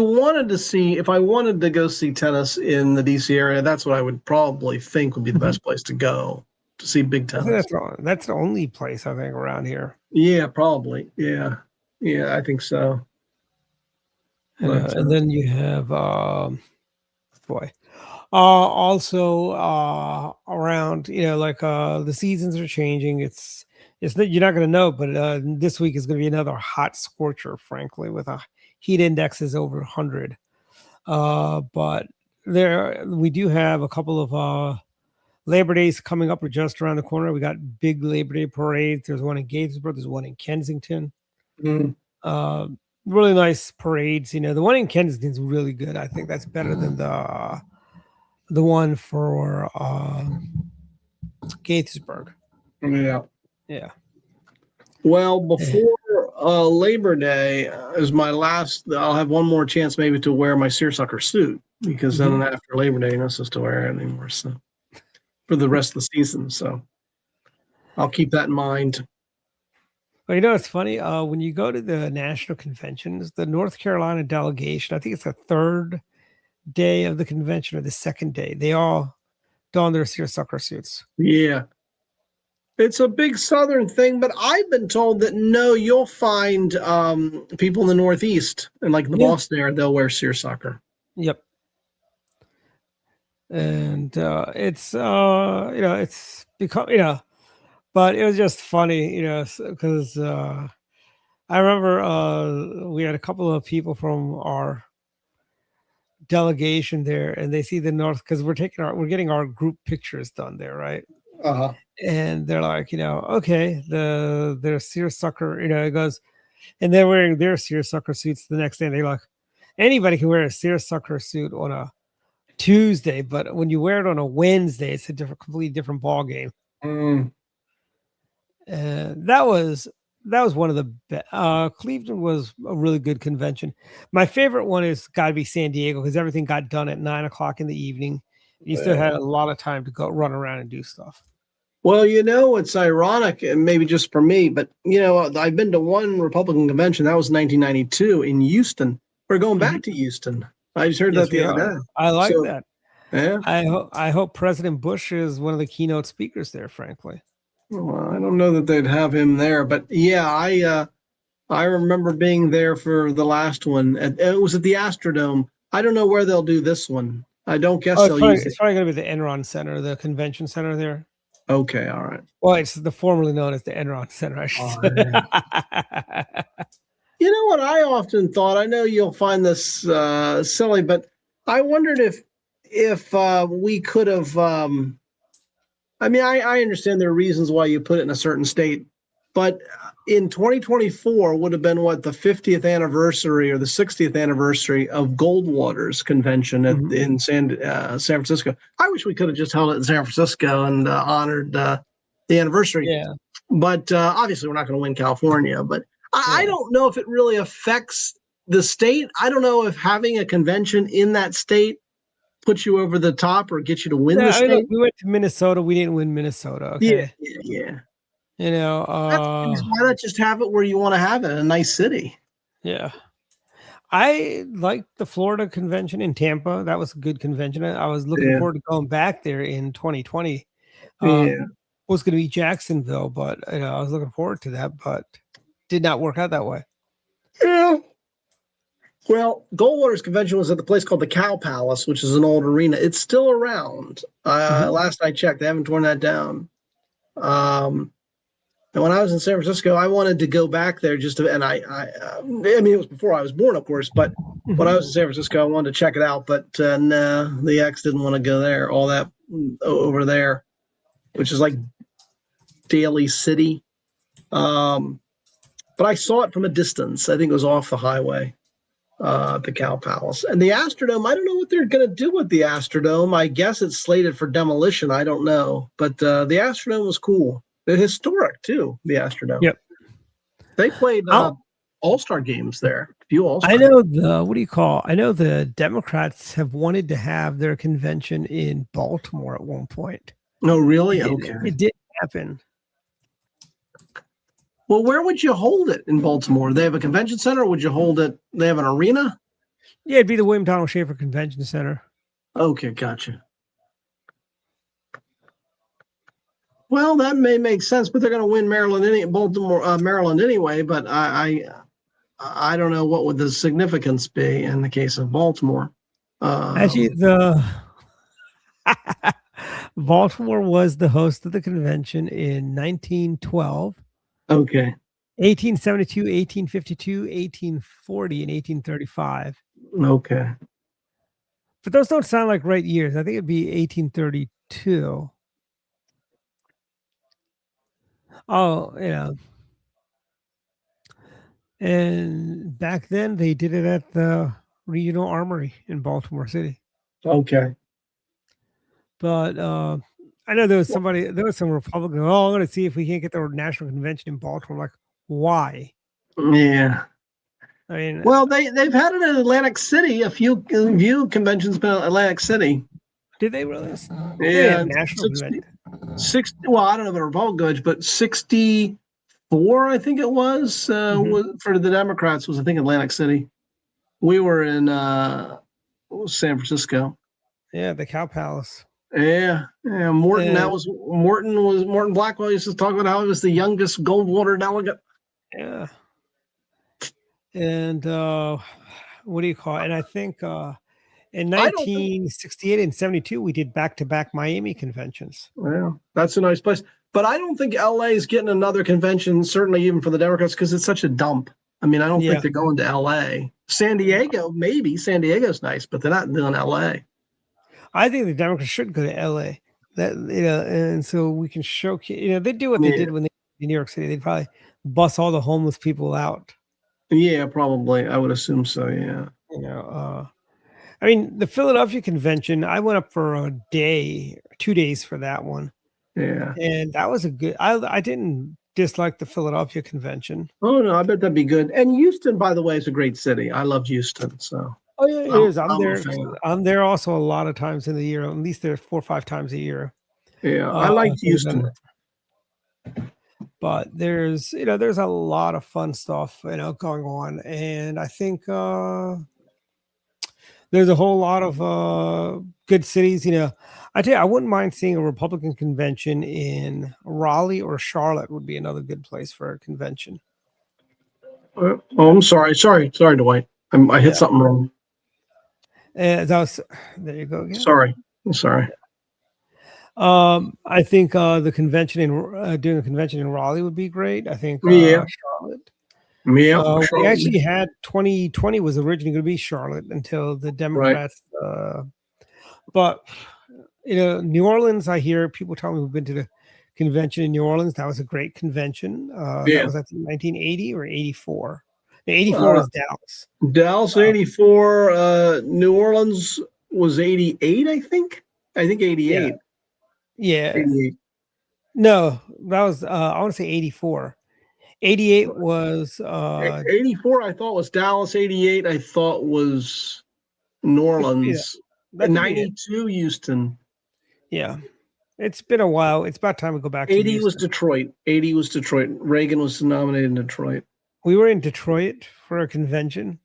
[SPEAKER 1] wanted to go see tennis in the DC area, that's what I would probably think would be the best place to go to see big tennis.
[SPEAKER 4] That's the only place I think around here.
[SPEAKER 1] Yeah, probably. Yeah, I think so.
[SPEAKER 4] And then you have, also around, you know, like the seasons are changing. It's you're not going to know, but this week is going to be another hot scorcher, frankly, with a heat indexes over 100. But we do have a couple of Labor Days coming up. We're just around the corner. We got big Labor Day parades. There's one in Gaithersburg. There's one in Kensington. Really nice parades. You know, the one in Kensington is really good. I think that's better than the one for Gaithersburg. Yeah.
[SPEAKER 1] Well, before Labor Day is my last. I'll have one more chance maybe to wear my seersucker suit because then after Labor Day, you're not supposed to wear it anymore. So for the rest of the season, so I'll keep that in mind.
[SPEAKER 4] Well, you know, it's funny. When you go to the national conventions, the North Carolina delegation, I think it's the third day of the convention or the second day, they all don their seersucker suits.
[SPEAKER 1] Yeah. It's a big Southern thing, but I've been told that no, you'll find people in the Northeast and like the Boston area, they'll wear seersucker.
[SPEAKER 4] Yep. And it's it's become but it was just funny, because I remember we had a couple of people from our delegation there, and they see the North because we're getting our group pictures done there, right?
[SPEAKER 1] Uh-huh.
[SPEAKER 4] And they're like, okay, their seersucker, it goes, and they're wearing their seersucker suits the next day. And they're like, anybody can wear a seersucker suit on a Tuesday, but when you wear it on a Wednesday, it's a completely different ball game.
[SPEAKER 1] Mm.
[SPEAKER 4] And that was one of the Cleveland was a really good convention. My favorite one is got to be San Diego because everything got done at 9:00 in the evening. You still had a lot of time to go run around and do stuff.
[SPEAKER 1] Well, it's ironic, and maybe just for me, but I've been to one Republican convention. That was 1992 in Houston. We're going back to Houston. I just heard that the other day.
[SPEAKER 4] I like that.
[SPEAKER 1] Yeah.
[SPEAKER 4] I hope President Bush is one of the keynote speakers there, frankly.
[SPEAKER 1] Well, I don't know that they'd have him there, but yeah, I remember being there for the last one. It was at the Astrodome. I don't know where they'll do this one. I don't guess they'll use it.
[SPEAKER 4] It's probably going to be the Enron Center, the convention center there.
[SPEAKER 1] Okay, all right.
[SPEAKER 4] Well, it's formerly known as the Enron Center, I should say.
[SPEAKER 1] Yeah. You know what I often thought? I know you'll find this silly, but I wondered if we could have. I understand there are reasons why you put it in a certain state, but in 2024 would have been the 50th anniversary or the 60th anniversary of Goldwater's convention in San Francisco. I wish we could have just held it in San Francisco and honored the anniversary.
[SPEAKER 4] Yeah.
[SPEAKER 1] But obviously, we're not going to win California. But I don't know if it really affects the state. I don't know if having a convention in that state puts you over the top or gets you to win the state.
[SPEAKER 4] We went to Minnesota. We didn't win Minnesota. Okay.
[SPEAKER 1] Yeah.
[SPEAKER 4] Why
[SPEAKER 1] not just have it where you want to have it in a nice city?
[SPEAKER 4] Yeah. I liked the Florida convention in Tampa. That was a good convention. I was looking forward to going back there in 2020. It was going to be Jacksonville, but I was looking forward to that, but did not work out that way.
[SPEAKER 1] Yeah. Well, Goldwater's convention was at the place called the Cow Palace, which is an old arena. It's still around. Last I checked, they haven't torn that down. And when I was in San Francisco, I wanted to go back there just to, and it was before I was born, of course, but when I was in San Francisco, I wanted to check it out, but no, the ex didn't want to go there, all that over there, which is like Daly City. But I saw it from a distance. I think it was off the highway, the Cow Palace. And the Astrodome, I don't know what they're going to do with the Astrodome. I guess it's slated for demolition. I don't know. But the Astrodome was cool. They're historic, too, the Astrodome.
[SPEAKER 4] Yep.
[SPEAKER 1] They played all-star games there. A few all-star
[SPEAKER 4] I know I know the Democrats have wanted to have their convention in Baltimore at one point.
[SPEAKER 1] No, really? Okay.
[SPEAKER 4] It didn't happen.
[SPEAKER 1] Well, where would you hold it in Baltimore? They have a convention center, or would you hold it? They have an arena?
[SPEAKER 4] Yeah, it'd be the William Donald Schaefer Convention Center.
[SPEAKER 1] Okay, gotcha. Well, that may make sense, but they're going to win Maryland anyway. But I don't know what would the significance be in the case of Baltimore.
[SPEAKER 4] Actually, Baltimore was the host of the convention in 1912.
[SPEAKER 1] Okay.
[SPEAKER 4] 1872, 1852, 1840, and 1835.
[SPEAKER 1] Okay.
[SPEAKER 4] But those don't sound like right years. I think it'd be 1832. Oh, yeah. And back then they did it at the Regional Armory in Baltimore City.
[SPEAKER 1] Okay.
[SPEAKER 4] But I know there was some Republican. Oh, I'm going to see if we can't get the national convention in Baltimore. I'm like, why?
[SPEAKER 1] Yeah.
[SPEAKER 4] I mean,
[SPEAKER 1] well, they've had it in Atlantic City. A few conventions been in Atlantic City.
[SPEAKER 4] Did they really?
[SPEAKER 1] Yeah,
[SPEAKER 4] national convention.
[SPEAKER 1] 60. Well, I don't know about a Republican, but 64, I think it was, was for the Democrats. Was I think Atlantic City. We were in San Francisco.
[SPEAKER 4] Yeah, the Cow Palace.
[SPEAKER 1] Yeah, Morton.
[SPEAKER 4] And-
[SPEAKER 1] That was Morton Blackwell used to talk about how he was the youngest Goldwater delegate.
[SPEAKER 4] Yeah. And what do you call it? And I think in
[SPEAKER 1] I don't think-
[SPEAKER 4] 1968 and 72, we did back-to-back Miami conventions.
[SPEAKER 1] Well, that's a nice place. But I don't think LA is getting another convention, certainly even for the Democrats, because it's such a dump. I mean, I don't think they're going to LA. San Diego, maybe. San Diego's nice, but they're not doing LA.
[SPEAKER 4] I think the Democrats should go to LA. And so we can showcase, they do what they did when they were in New York City. They'd probably bus all the homeless people out.
[SPEAKER 1] Yeah, probably. I would assume so, yeah.
[SPEAKER 4] I mean, the Philadelphia convention, I went up for a day, 2 days for that one.
[SPEAKER 1] Yeah.
[SPEAKER 4] And that was a good, I didn't dislike the Philadelphia convention.
[SPEAKER 1] Oh, no, I bet that'd be good. And Houston, by the way, is a great city. I love Houston, so.
[SPEAKER 4] Oh, yeah, it is. I'm there.
[SPEAKER 1] a fan.
[SPEAKER 4] I'm there also a lot of times in the year, at least there 4 or 5 times a year.
[SPEAKER 1] Yeah, I like Houston.
[SPEAKER 4] But there's a lot of fun stuff, going on. And I think there's a whole lot of good cities. I tell you, I wouldn't mind seeing a Republican convention in Raleigh or Charlotte would be another good place for a convention.
[SPEAKER 1] Oh, I'm sorry. Sorry, Dwight. I hit something wrong.
[SPEAKER 4] And there you go again.
[SPEAKER 1] Sorry. I'm sorry.
[SPEAKER 4] I think the convention doing a convention in Raleigh would be great. I think Charlotte.
[SPEAKER 1] Yeah,
[SPEAKER 4] we actually had 2020 was originally going to be Charlotte until the Democrats. But New Orleans, I hear people tell me who've been to the convention in New Orleans. That was a great convention. That was I think 1980 or 84. 84 was Dallas.
[SPEAKER 1] Dallas 84. New Orleans was 88. I think 88.
[SPEAKER 4] Yeah.
[SPEAKER 1] 88.
[SPEAKER 4] No, that was I want to say 84. 88 was
[SPEAKER 1] 84 I thought was Dallas. 88 I thought was New Orleans. 92 Houston.
[SPEAKER 4] Yeah. It's been a while. It's about time we go back to
[SPEAKER 1] 80 was Detroit. 80 was Detroit. Reagan was nominated in Detroit.
[SPEAKER 4] We were in Detroit for a convention.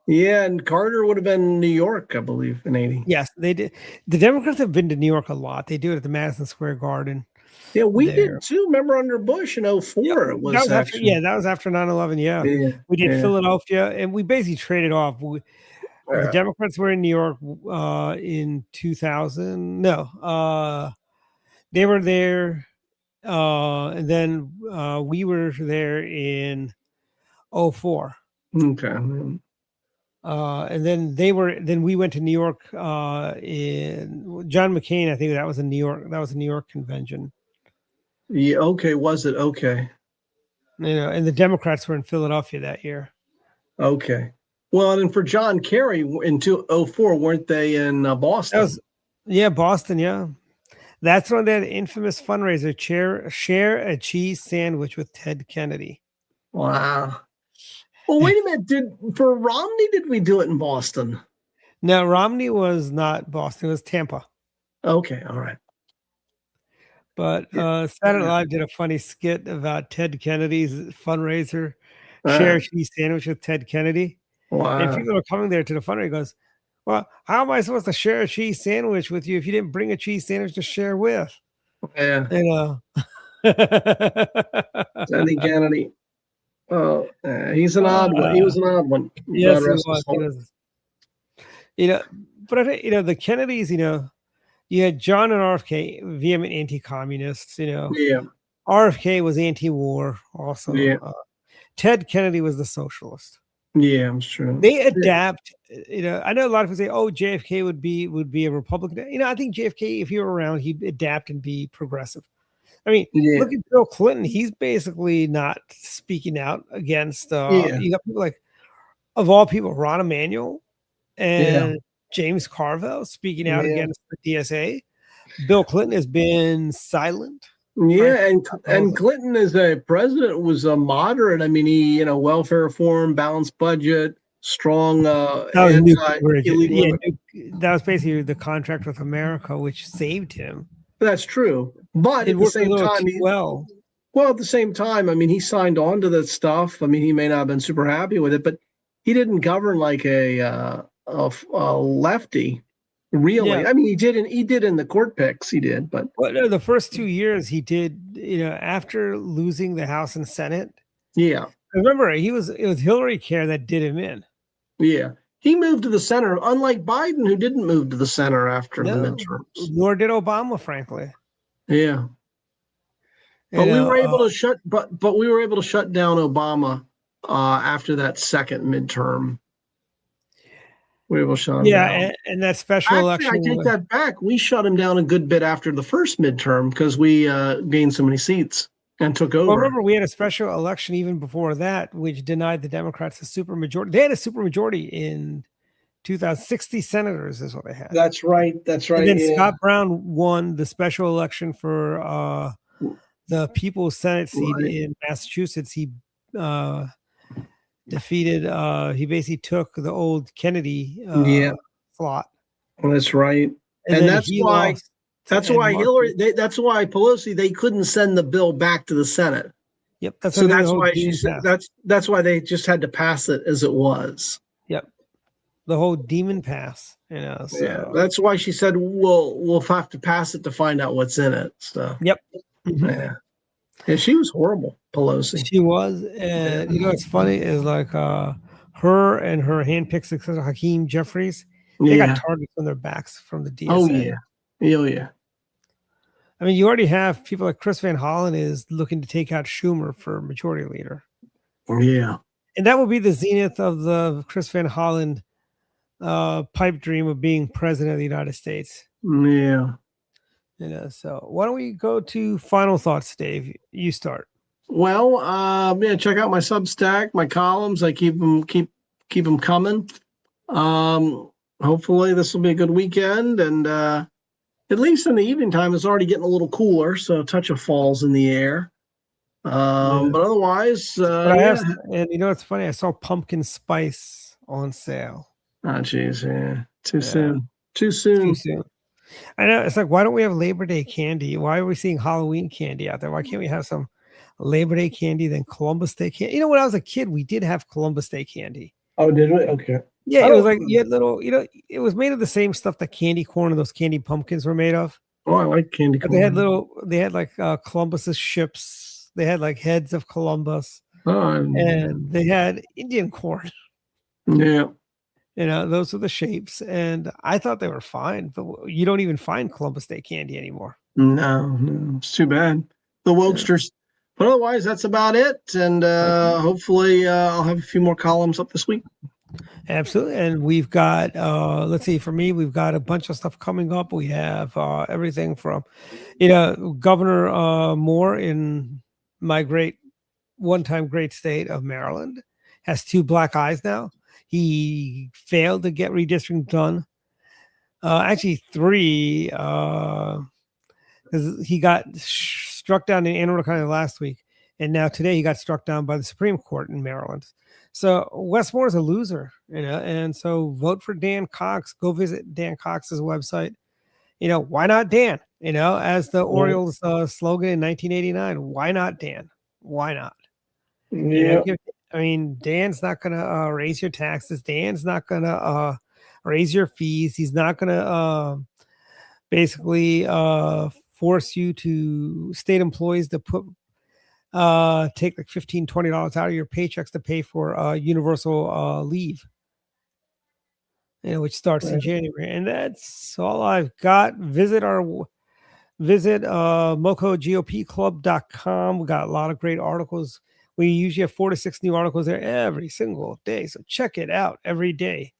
[SPEAKER 1] Yeah, and Carter would have been in New York, I believe, in 80.
[SPEAKER 4] Yes, they did. The Democrats have been to New York a lot. They do it at the Madison Square Garden.
[SPEAKER 1] Yeah, we did too. Remember under Bush in 04 it was
[SPEAKER 4] that was
[SPEAKER 1] actually.
[SPEAKER 4] that was after 9/11. Yeah. We did Philadelphia, and we basically traded off. The Democrats were in New York in 2000. No, they were there, and then we were there in 04.
[SPEAKER 1] Okay.
[SPEAKER 4] And then we went to New York in John McCain. I think that was a New York convention.
[SPEAKER 1] Yeah. Okay. Was it? Okay.
[SPEAKER 4] And the Democrats were in Philadelphia that year.
[SPEAKER 1] Okay. Well, and for John Kerry in 2004, weren't they in Boston?
[SPEAKER 4] Boston. Yeah. That's when they had an infamous fundraiser, share a cheese sandwich with Ted Kennedy.
[SPEAKER 1] Wow. Well, wait a minute. For Romney, did we do it in Boston?
[SPEAKER 4] No, Romney was not Boston. It was Tampa.
[SPEAKER 1] Okay. All right.
[SPEAKER 4] But Saturday Night Live did a funny skit about Ted Kennedy's fundraiser, share a cheese sandwich with Ted Kennedy.
[SPEAKER 1] Wow.
[SPEAKER 4] And people are coming there to the fundraiser. He goes, well, how am I supposed to share a cheese sandwich with you if you didn't bring a cheese sandwich to share with?
[SPEAKER 1] Yeah.
[SPEAKER 4] Teddy
[SPEAKER 1] Kennedy. Oh, he's an odd one. He was an odd one.
[SPEAKER 4] Yes, he was. But the Kennedys, you had John and RFK, vehement anti-communists. RFK was anti-war also.
[SPEAKER 1] Yeah.
[SPEAKER 4] Ted Kennedy was the socialist.
[SPEAKER 1] Yeah, I'm sure.
[SPEAKER 4] They adapt. I know a lot of people say, "Oh, JFK would be a Republican." I think JFK, if he were around, he'd adapt and be progressive. I mean, look at Bill Clinton. He's basically not speaking out against. You got people like, of all people, Ron Emanuel and James Carville speaking out against the DSA. Bill Clinton has been silent.
[SPEAKER 1] Yeah, and Clinton as a president was a moderate. I mean, he welfare reform, balanced budget, strong that
[SPEAKER 4] was basically the contract with America, which saved him.
[SPEAKER 1] That's true, but at the same time, at the same time, I mean, he signed on to that stuff. I mean, he may not have been super happy with it, but he didn't govern like a lefty. Really,
[SPEAKER 4] Yeah.
[SPEAKER 1] I mean, he did in the court picks. He did, but
[SPEAKER 4] Well, no, the first 2 years he did. After losing the House and Senate.
[SPEAKER 1] yeah,
[SPEAKER 4] Remember, it was Hillary Care that did him in.
[SPEAKER 1] yeah. He moved to the center, unlike Biden, who didn't move to the center after the
[SPEAKER 4] No,
[SPEAKER 1] midterms.
[SPEAKER 4] nor did Obama, frankly.
[SPEAKER 1] Yeah, but we were able to shut. But we were able to shut down Obama after that second midterm. We were able to shut him down.
[SPEAKER 4] and that special
[SPEAKER 1] Actually,
[SPEAKER 4] election.
[SPEAKER 1] I take that back. We shut him down a good bit after the first midterm because we gained so many seats and took over.
[SPEAKER 4] Well, remember, we had a special election even before that, which denied the Democrats a supermajority. They had a supermajority in 2060 senators is what they had.
[SPEAKER 1] That's right. That's right.
[SPEAKER 4] And then Scott Brown won the special election for the People's Senate seat in Massachusetts. He defeated. He basically took the old Kennedy slot.
[SPEAKER 1] That's right, and that's why. That's why Hillary. That's why Pelosi. They couldn't send the bill back to the Senate.
[SPEAKER 4] Yep. That's
[SPEAKER 1] why she said. That's why they just had to pass it as it was.
[SPEAKER 4] Yep. The whole demon pass. So.
[SPEAKER 1] Yeah. That's why she said we'll have to pass it to find out what's in it. So.
[SPEAKER 4] Yep.
[SPEAKER 1] Yeah. And she was horrible, Pelosi.
[SPEAKER 4] She was, and what's funny is like her and her handpicked successor Hakeem Jeffries. They got targets on their backs from the DSA.
[SPEAKER 1] Oh yeah. Oh yeah.
[SPEAKER 4] I mean, you already have people like Chris Van Hollen is looking to take out Schumer for majority leader.
[SPEAKER 1] Yeah.
[SPEAKER 4] And that will be the zenith of the Chris Van Hollen pipe dream of being president of the United States.
[SPEAKER 1] Yeah.
[SPEAKER 4] So why don't we go to final thoughts, Dave? You start.
[SPEAKER 1] Well, check out my Substack, my columns. I keep them coming. Hopefully this will be a good weekend, and at least in the evening time, it's already getting a little cooler, so a touch of fall's in the air. But otherwise,
[SPEAKER 4] and it's funny. I saw pumpkin spice on sale.
[SPEAKER 1] Oh, jeez, yeah, too soon.
[SPEAKER 4] I know. It's like, why don't we have Labor Day candy? Why are we seeing Halloween candy out there? Why can't we have some Labor Day candy, then Columbus Day candy? When I was a kid, we did have Columbus Day candy.
[SPEAKER 1] Oh, did we? Okay.
[SPEAKER 4] Yeah, it was like you had little, it was made of the same stuff that candy corn and those candy pumpkins were made of.
[SPEAKER 1] Oh, I like candy corn.
[SPEAKER 4] They had like Columbus's ships. They had like heads of Columbus. And they had Indian corn.
[SPEAKER 1] Yeah.
[SPEAKER 4] Those were the shapes. And I thought they were fine, but you don't even find Columbus Day candy anymore.
[SPEAKER 1] No, it's too bad. The wokesters. But otherwise, that's about it. And hopefully I'll have a few more columns up this week.
[SPEAKER 4] Absolutely. And we've got, let's see, for me, we've got a bunch of stuff coming up. We have everything from, Governor Moore in my one-time great state of Maryland has 2 black eyes now. He failed to get redistricting done. Actually, 3, because he got struck down in Anne Arundel County last week. And now today he got struck down by the Supreme Court in Maryland. So Westmore is a loser, and so vote for Dan Cox. Go visit Dan Cox's website. Why not Dan? As the Orioles slogan in 1989, why not Dan? Why not?
[SPEAKER 1] Yeah.
[SPEAKER 4] Dan's not going to raise your taxes. Dan's not going to raise your fees. He's not going to basically force you to state employees to take like $15, $20 out of your paychecks to pay for universal leave, which starts in January. And that's all I've got. Visit mocogopclub.com. We got a lot of great articles. We usually have 4 to 6 new articles there every single day. So check it out every day.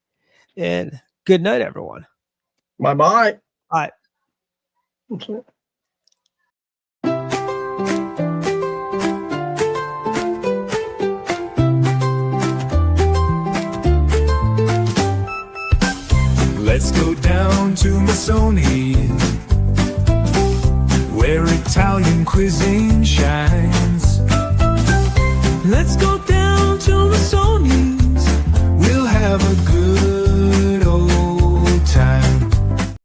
[SPEAKER 4] And good night, everyone.
[SPEAKER 1] Bye-bye.
[SPEAKER 4] Bye.
[SPEAKER 1] Okay.
[SPEAKER 6] Let's go down to Missoni, where Italian cuisine shines.